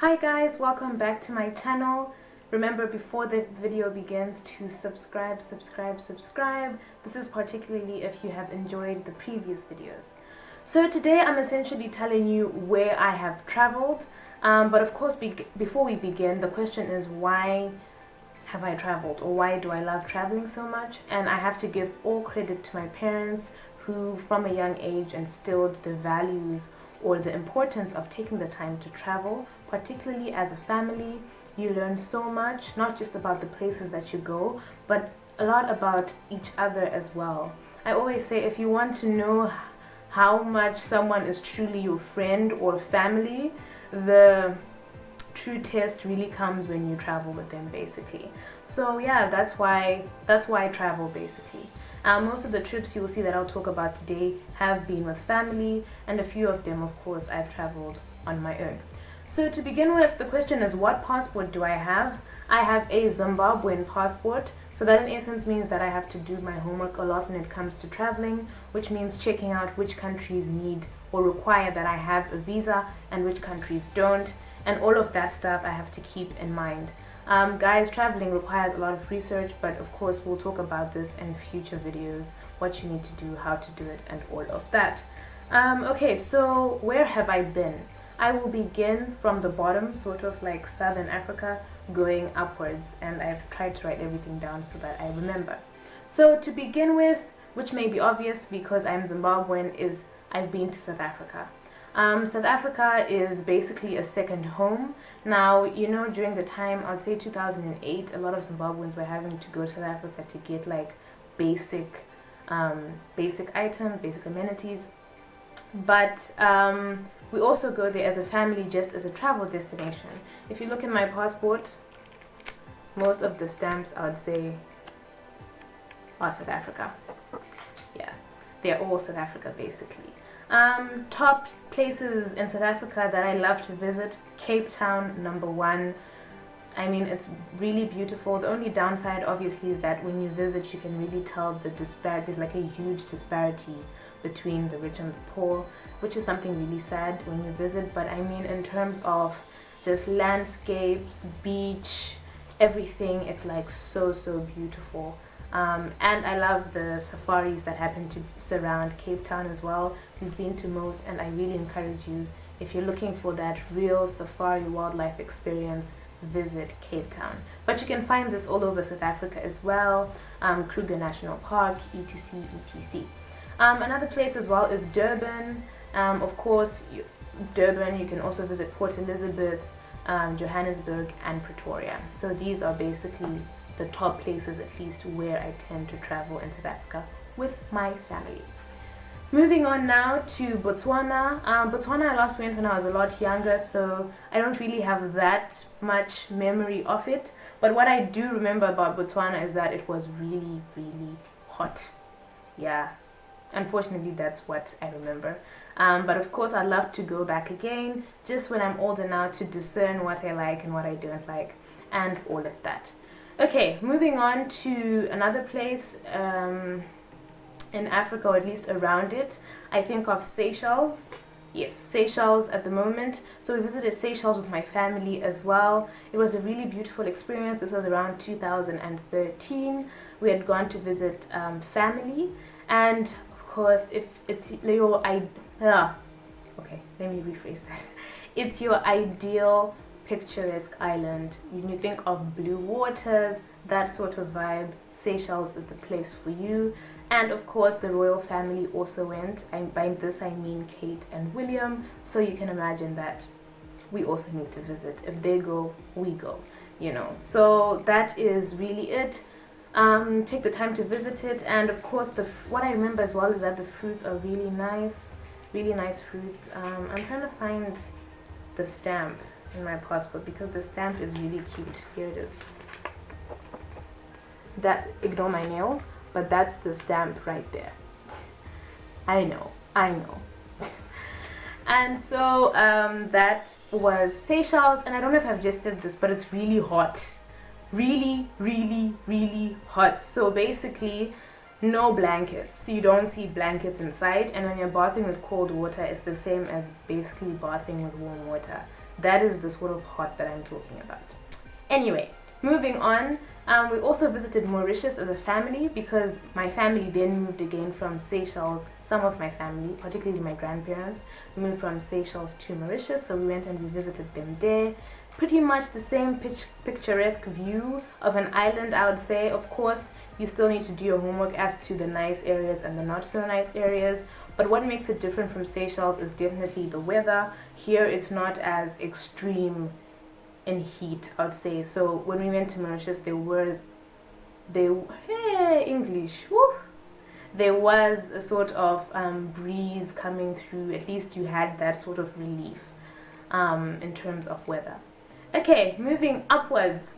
Hi guys, welcome back to my channel. Remember, before the video begins, to subscribe. This is particularly if you have enjoyed the previous videos. So today I'm essentially telling you where I have traveled, but of course before we begin, the question is, why have I traveled, or why do I love traveling so much? And I have to give all credit to my parents, who from a young age instilled the values or the importance of taking the time to travel. Particularly as a family, you learn so much, not just about the places that you go, but a lot about each other as well. I always say, if you want to know how much someone is truly your friend or family, the true test really comes when you travel with them, basically. So yeah, that's why I travel, basically. Most of the trips you will see that I'll talk about today have been with family, and a few of them, of course, I've traveled on my own. So to begin with, the question is, what passport do I have? I have a Zimbabwean passport, so that in essence means that I have to do my homework a lot when it comes to traveling, which means checking out which countries need or require that I have a visa and which countries don't, and all of that stuff I have to keep in mind. Guys, traveling requires a lot of research, but of course we'll talk about this in future videos, what you need to do, how to do it, and all of that. Okay, so where have I been? I will begin from the bottom, sort of like Southern Africa, going upwards, and I've tried to write everything down so that I remember. So to begin with, which may be obvious because I'm Zimbabwean, is I've been to South Africa. South Africa is basically a second home. Now, you know, during the time, I'd say 2008, a lot of Zimbabweans were having to go to South Africa to get like basic items, basic amenities. But we also go there as a family, just as a travel destination. If you look in my passport, most of the stamps, I would say, are South Africa. Yeah, they're all South Africa, basically. Top places in South Africa that I love to visit: Cape Town, #1. I mean, it's really beautiful. The only downside, obviously, is that when you visit, you can really tell the disparity. There's like a huge disparity between the rich and the poor, which is something really sad when you visit. But I mean, in terms of just landscapes, beach, everything, it's like so beautiful. And I love the safaris that happen to surround Cape Town as well. We've been to most, and I really encourage you, if you're looking for that real safari wildlife experience, visit Cape Town. But you can find this all over South Africa as well, Kruger National Park, etc. Another place as well is Durban. Of course, Durban, you can also visit Port Elizabeth, Johannesburg, and Pretoria. So these are basically the top places, at least, where I tend to travel in South Africa with my family. Moving on now to Botswana. Botswana I last went when I was a lot younger, so I don't really have that much memory of it. But what I do remember about Botswana is that it was really hot. Yeah, unfortunately that's what I remember. But of course I'd love to go back again, just when I'm older now, to discern what I like and what I don't like, and all of that. Okay, moving on to another place in Africa, or at least around it. I think of Seychelles. Yes, Seychelles at the moment. So we visited Seychelles with my family as well. It was a really beautiful experience. This was around 2013. We had gone to visit family, and of course, if it's your okay, let me rephrase that. It's your ideal picturesque island. When you think of blue waters, that sort of vibe, Seychelles is the place for you. And of course the royal family also went, and by this I mean Kate and William, so you can imagine that we also need to visit. If they go, we go, you know. So that is really it. Take the time to visit it. And of course what I remember as well is that the fruits are really nice fruits. I'm trying to find the stamp in my passport because the stamp is really cute. Here it is. That, ignore my nails, but that's the stamp right there. I know. And so that was Seychelles, and I don't know if I've just said this, but it's really hot. Really hot. So basically, no blankets. You don't see blankets inside, and when you're bathing with cold water, it's the same as basically bathing with warm water. That is the sort of hot that I'm talking about. Anyway, moving on. We also visited Mauritius as a family because my family then moved again from Seychelles. Some of my family, particularly my grandparents, moved from Seychelles to Mauritius, so we went and we visited them there. Pretty much the same picturesque view of an island, I would say. Of course, you still need to do your homework as to the nice areas and the not so nice areas. But what makes it different from Seychelles is definitely the weather. Here it's not as extreme in heat, I would say. So when we went to Mauritius, there was a sort of breeze coming through. At least you had that sort of relief in terms of weather. Okay, moving upwards.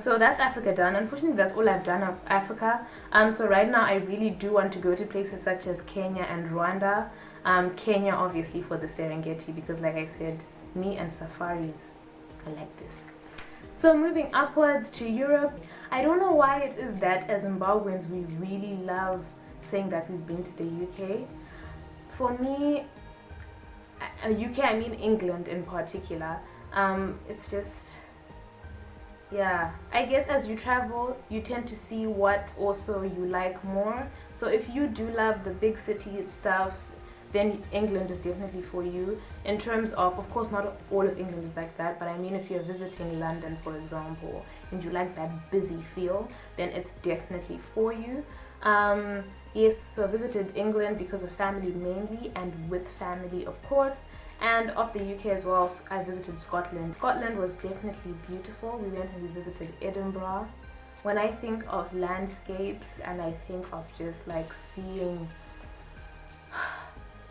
So that's Africa done. Unfortunately, that's all I've done of Africa. So right now I really do want to go to places such as Kenya and Rwanda. Kenya obviously for the Serengeti, because like I said, me and safaris, I like this. So moving upwards to Europe, I don't know why it is that as Zimbabweans we really love saying that we've been to the UK. For me, UK, I mean England in particular. It's just, yeah, I guess as you travel you tend to see what also you like more. So if you do love the big city stuff, then England is definitely for you. In terms of course not all of England is like that, but I mean if you're visiting London for example and you like that busy feel, then it's definitely for you. Yes, so I visited England because of family mainly, and with family of course. And of the UK as well, I visited Scotland. Scotland was definitely beautiful. We went and we visited Edinburgh. When I think of landscapes and I think of just like seeing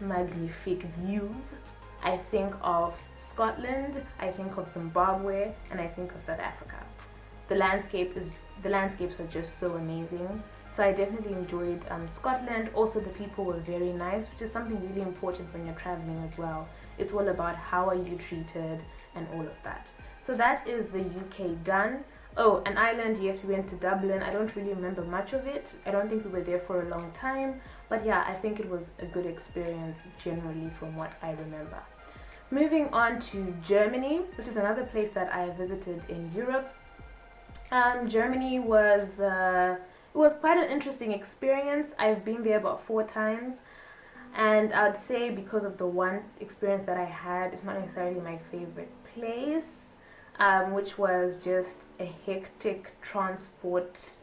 magnifique views, I think of Scotland, I think of Zimbabwe, and I think of South Africa. The landscapes are just so amazing. So I definitely enjoyed Scotland. Also the people were very nice, which is something really important when you're traveling as well. It's all about how are you treated and all of that. So that is the UK done. Oh, an island, yes, we went to Dublin. I don't really remember much of it. I don't think we were there for a long time. But yeah, I think it was a good experience generally from what I remember. Moving on to Germany, which is another place that I visited in Europe. Germany was it was quite an interesting experience. I've been there about 4 times, and I'd say because of the one experience that I had, it's not necessarily my favorite place, which was just a hectic transport.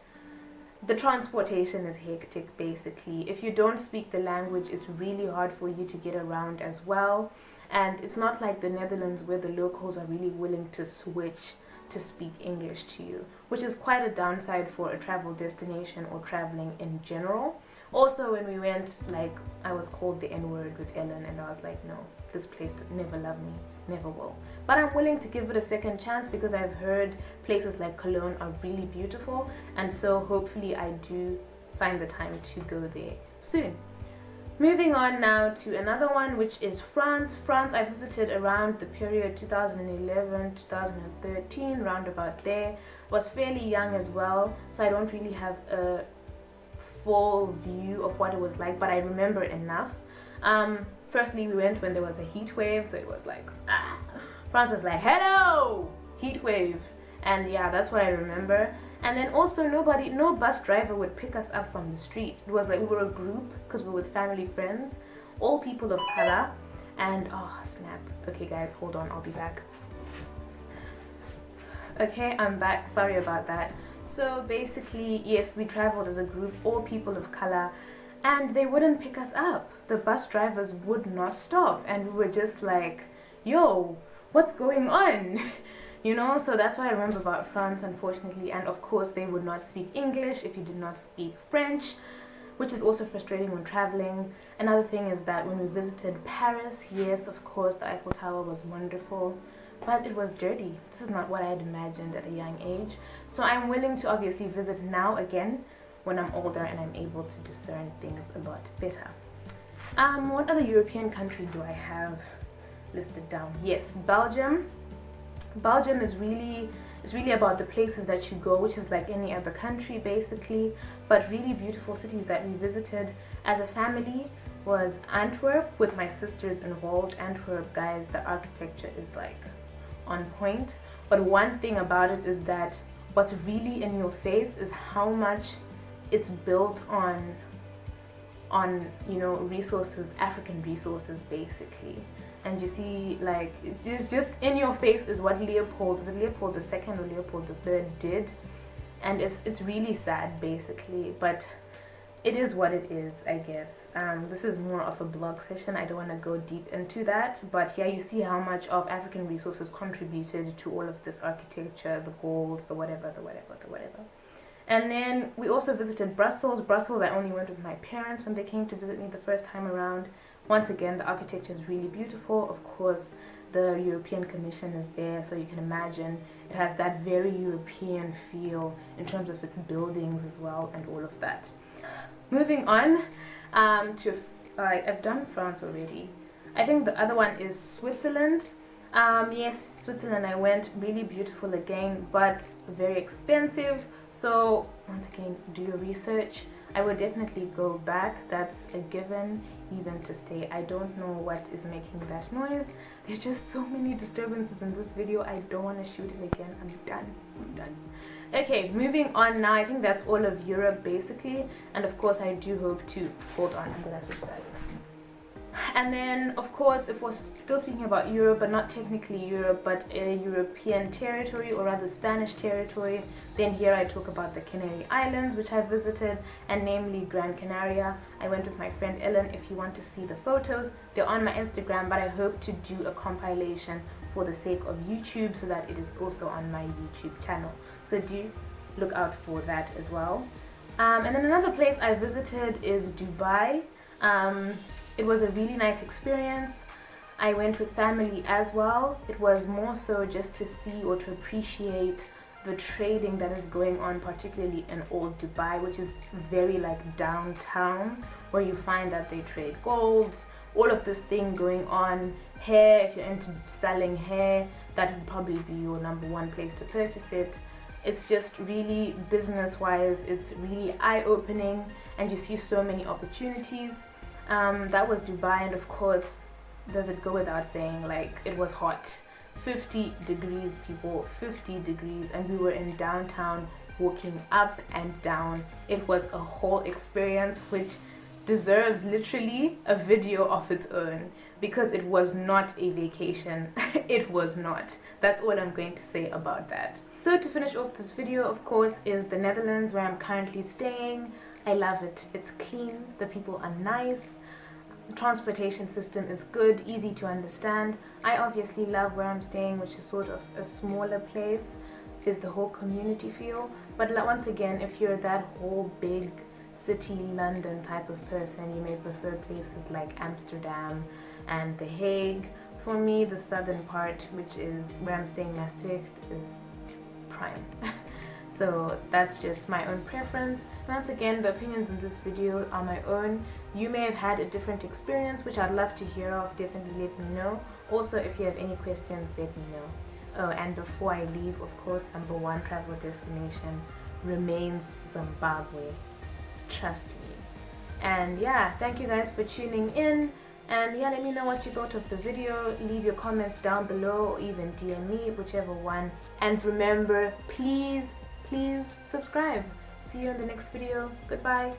The transportation is hectic basically. If you don't speak the language, it's really hard for you to get around as well. And it's not like the Netherlands where the locals are really willing to switch to speak English to you, which is quite a downside for a travel destination or traveling in general. Also when we went, like, I was called the N-word with Ellen, and I was like, no, this place never loved me, never will. But I'm willing to give it a second chance because I've heard places like Cologne are really beautiful, and so hopefully I do find the time to go there soon. Moving on now to another one, which is France. France I visited around the period 2011, 2013, round about there. Was fairly young as well, so I don't really have a full view of what it was like, but I remember enough. Firstly, we went when there was a heat wave, so it was like, France was like, hello, heat wave. And yeah, that's what I remember. And then also no bus driver would pick us up from the street. It was like we were a group because we were with family friends, all people of color. And oh snap. Okay guys, hold on, I'll be back. Okay, I'm back, sorry about that. So basically, yes, we traveled as a group, all people of color, and they wouldn't pick us up. The bus drivers would not stop, and we were just like, yo, what's going on? You know, so that's what I remember about France, unfortunately. And of course, they would not speak English if you did not speak French, which is also frustrating when traveling. Another thing is that when we visited Paris, yes, of course, the Eiffel Tower was wonderful, but it was dirty. This is not what I had imagined at a young age. So I'm willing to obviously visit now again when I'm older and I'm able to discern things a lot better. What other European country do I have listed down? Yes, Belgium. Belgium is really about the places that you go, which is like any other country basically, but really beautiful cities that we visited as a family was Antwerp, with my sisters involved. Antwerp, guys, the architecture is like on point. But one thing about it is that what's really in your face is how much it's built on you know, resources, African resources basically. And you see, like, it's just in your face is what Leopold II or Leopold III did, and it's really sad basically, but it is what it is, I guess. This is more of a blog session. I don't want to go deep into that, but yeah, you see how much of African resources contributed to all of this architecture, the gold, the whatever. And then we also visited Brussels. I only went with my parents when they came to visit me the first time around. Once again, the architecture is really beautiful. Of course, the European Commission is there, so you can imagine it has that very European feel in terms of its buildings as well and all of that. Moving on to, I've done France already. I think the other one is Switzerland. Yes, Switzerland, I went, really beautiful again, but very expensive. So once again, do your research. I would definitely go back. That's a given, even to stay. I don't know what is making that noise. There's just so many disturbances in this video. I don't want to shoot it again. I'm done. Okay, moving on now. I think that's all of Europe basically, and of course I do hope to, hold on, I'm gonna switch that. And then of course, if we're still speaking about Europe, but not technically Europe, but a European territory, or rather Spanish territory, then here I talk about the Canary Islands, which I visited, and namely Gran Canaria. I went with my friend Ellen. If you want to see the photos, they're on my Instagram, but I hope to do a compilation for the sake of YouTube so that it is also on my YouTube channel. So do look out for that as well. And then another place I visited is Dubai. It was a really nice experience. I went with family as well. It was more so just to see or to appreciate the trading that is going on, particularly in old Dubai, which is very like downtown, where you find that they trade gold, all of this thing going on. Hair, if you're into selling hair, that would probably be your #1 place to purchase it. It's just really business-wise, it's really eye-opening, and you see so many opportunities. That was Dubai, and of course, does it go without saying, like, it was hot. 50 degrees, people, 50 degrees, and we were in downtown walking up and down. It was a whole experience which deserves literally a video of its own, because it was not a vacation. It was not. That's all I'm going to say about that. So to finish off this video, of course, is the Netherlands, where I'm currently staying. I love it. It's clean, the people are nice, the transportation system is good, easy to understand. I obviously love where I'm staying, which is sort of a smaller place, is the whole community feel. But once again, if you're that whole big city London type of person, you may prefer places like Amsterdam and The Hague. For me, the southern part, which is where I'm staying, Maastricht, is prime. So that's just my own preference. Once again, the opinions in this video are my own. You may have had a different experience, which I'd love to hear of. Definitely let me know. Also, if you have any questions, let me know. Oh, and before I leave, of course, #1 travel destination remains Zimbabwe. Trust me. And yeah, thank you guys for tuning in. And yeah, let me know what you thought of the video. Leave your comments down below, or even DM me, whichever one. And remember, please subscribe. See you in the next video. Goodbye.